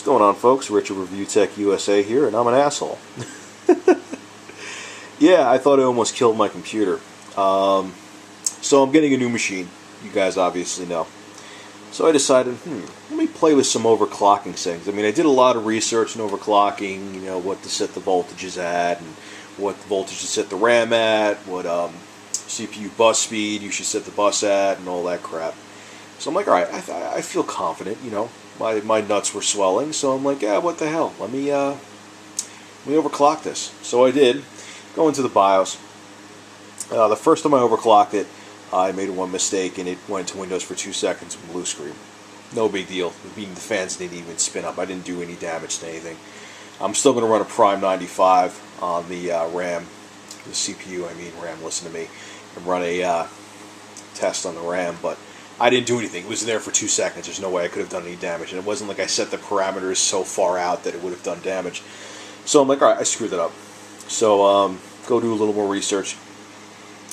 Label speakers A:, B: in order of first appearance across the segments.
A: What's going on, folks? Richard Review Tech USA here, and I'm an asshole. Yeah, I thought I almost killed my computer. So I'm getting a new machine. You guys obviously know. So I decided, let me play with some overclocking settings. I mean, I did a lot of research in overclocking, you know, what to set the voltages at, and what voltage to set the RAM at, what CPU bus speed you should set the bus at, and all that crap. So I'm like, all right, I feel confident, you know. My nuts were swelling, so I'm like, yeah, what the hell? Let me overclock this. So I did. Go into the BIOS. The first time I overclocked it, I made one mistake, and it went to Windows for 2 seconds and blue screen. No big deal. The fans didn't even spin up. I didn't do any damage to anything. I'm still going to run a Prime 95 on the RAM, the CPU, I mean RAM, listen to me, and run a test on the RAM, but I didn't do anything. It was there for 2 seconds. There's no way I could have done any damage, and it wasn't like I set the parameters so far out that it would have done damage. So I'm like, all right, I screwed that up. So go do a little more research,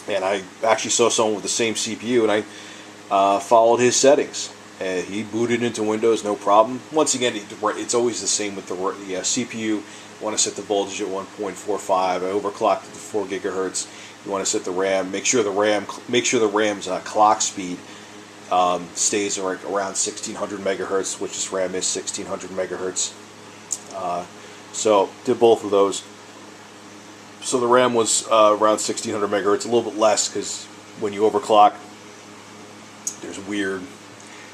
A: and I actually saw someone with the same CPU, and I followed his settings. And he booted into Windows, no problem. Once again, it's always the same with the CPU. You want to set the voltage at 1.45. I overclocked it to 4 gigahertz. You want to set the RAM. Make sure the RAM's clock speed stays around 1600 megahertz, which this RAM is 1600 megahertz. So did both of those. So the RAM was around 1600 megahertz, a little bit less because when you overclock, there's weird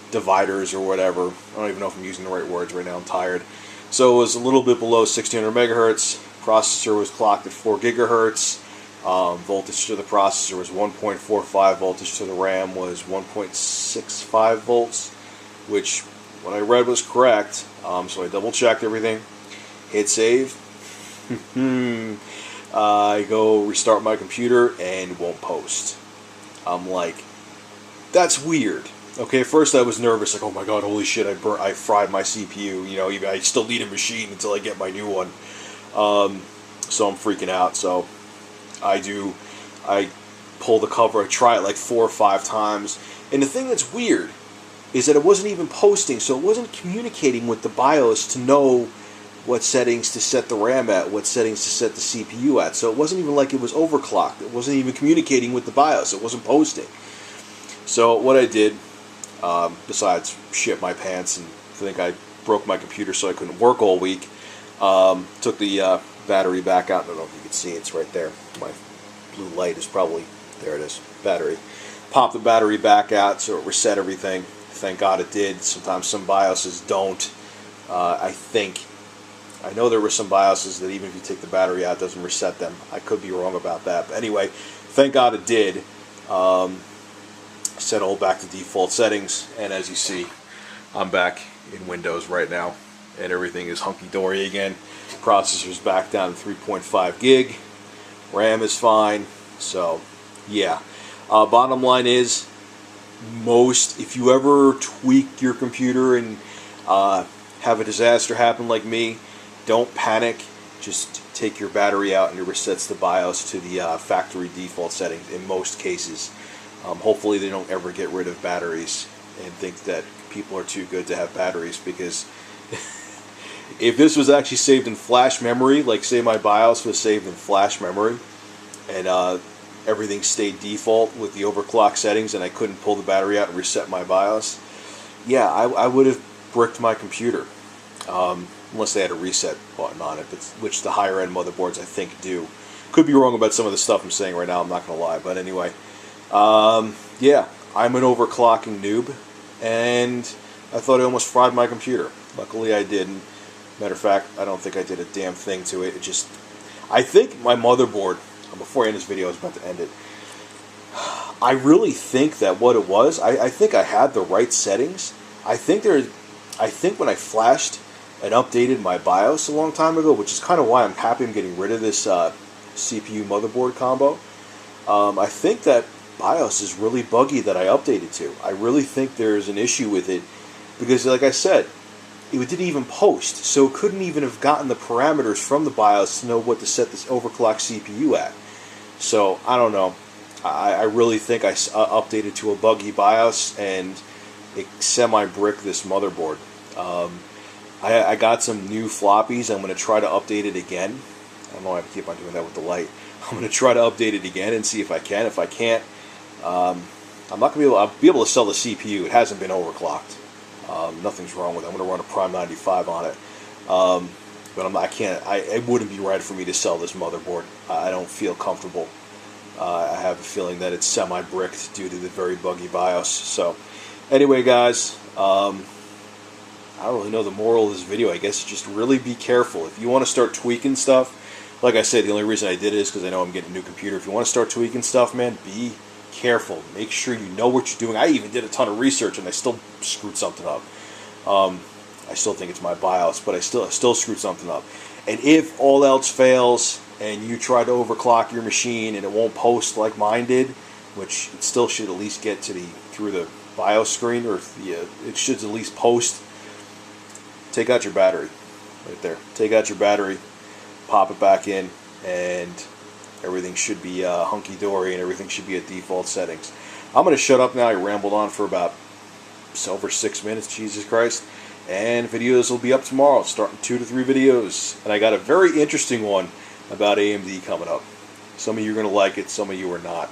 A: dividers or whatever. I don't even know if I'm using the right words right now. I'm tired. So it was a little bit below 1600 megahertz. Processor was clocked at 4 gigahertz. Voltage to the processor was 1.45. Voltage to the RAM was 1.65 volts, which what I read was correct. So I double checked everything. Hit save. I go restart my computer and it won't post. I'm like, that's weird. Okay, at first I was nervous, like, oh my god, holy shit, I fried my CPU. You know, I still need a machine until I get my new one. So I'm freaking out. So I pull the cover, I try it like 4 or 5 times. And the thing that's weird is that it wasn't even posting, so it wasn't communicating with the BIOS to know what settings to set the RAM at, what settings to set the CPU at. So it wasn't even like it was overclocked. It wasn't even communicating with the BIOS. It wasn't posting. So what I did, besides shit my pants and think I broke my computer so I couldn't work all week, took the battery back out. I don't know if you can see it. It's right there. My blue light is probably, there it is, battery. Pop the battery back out so it reset everything. Thank God it did. Sometimes some BIOSes don't. I know there were some BIOSes that even if you take the battery out, it doesn't reset them. I could be wrong about that. But anyway, thank God it did. Set all back to default settings, and as you see, I'm back in Windows right now, and everything is hunky-dory again. Processor's back down to 3.5 gig. RAM is fine. So, yeah. Bottom line is, if you ever tweak your computer and have a disaster happen like me, don't panic. Just take your battery out and it resets the BIOS to the factory default settings in most cases. Hopefully they don't ever get rid of batteries and think that people are too good to have batteries, because if this was actually saved in flash memory, like say my BIOS was saved in flash memory and everything stayed default with the overclock settings and I couldn't pull the battery out and reset my BIOS, yeah, I would have bricked my computer. Unless they had a reset button on it, which the higher end motherboards I think do. Could be wrong about some of the stuff I'm saying right now, I'm not going to lie, but anyway. Yeah, I'm an overclocking noob, and I thought I almost fried my computer. Luckily I didn't. Matter of fact, I don't think I did a damn thing to it. I think my motherboard, before I end this video, I was about to end it, I really think that what it was, I think I had the right settings. I think when I flashed and updated my BIOS a long time ago, which is kind of why I'm happy I'm getting rid of this CPU motherboard combo. I think that BIOS is really buggy that I updated to. I really think there's an issue with it because, like I said, it didn't even post, so it couldn't even have gotten the parameters from the BIOS to know what to set this overclock CPU at. So, I don't know. I really think I updated to a buggy BIOS and it semi-bricked this motherboard. I got some new floppies. I'm going to try to update it again. I don't know why I keep on doing that with the light. I'm going to try to update it again and see if I can. If I can't, I'm not going to be able to sell the CPU. It hasn't been overclocked. Nothing's wrong with it. I'm going to run a Prime 95 on it. But I can't. It wouldn't be right for me to sell this motherboard. I don't feel comfortable. I have a feeling that it's semi-bricked due to the very buggy BIOS. So, anyway, guys, I don't really know the moral of this video. I guess just really be careful. If you want to start tweaking stuff, like I said, the only reason I did it is because I know I'm getting a new computer. If you want to start tweaking stuff, man, be careful. Make sure you know what you're doing. I even did a ton of research, and I still screwed something up. I still think it's my BIOS, but I still screwed something up. And if all else fails, and you try to overclock your machine and it won't post like mine did, which it still should at least get to through the BIOS screen, or it should at least post. Take out your battery, right there. Take out your battery, pop it back in, and everything should be hunky-dory, and everything should be at default settings. I'm going to shut up now. I rambled on for about over 6 minutes, Jesus Christ. And videos will be up tomorrow, starting 2 to 3 videos. And I got a very interesting one about AMD coming up. Some of you are going to like it, some of you are not.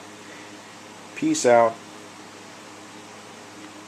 A: Peace out.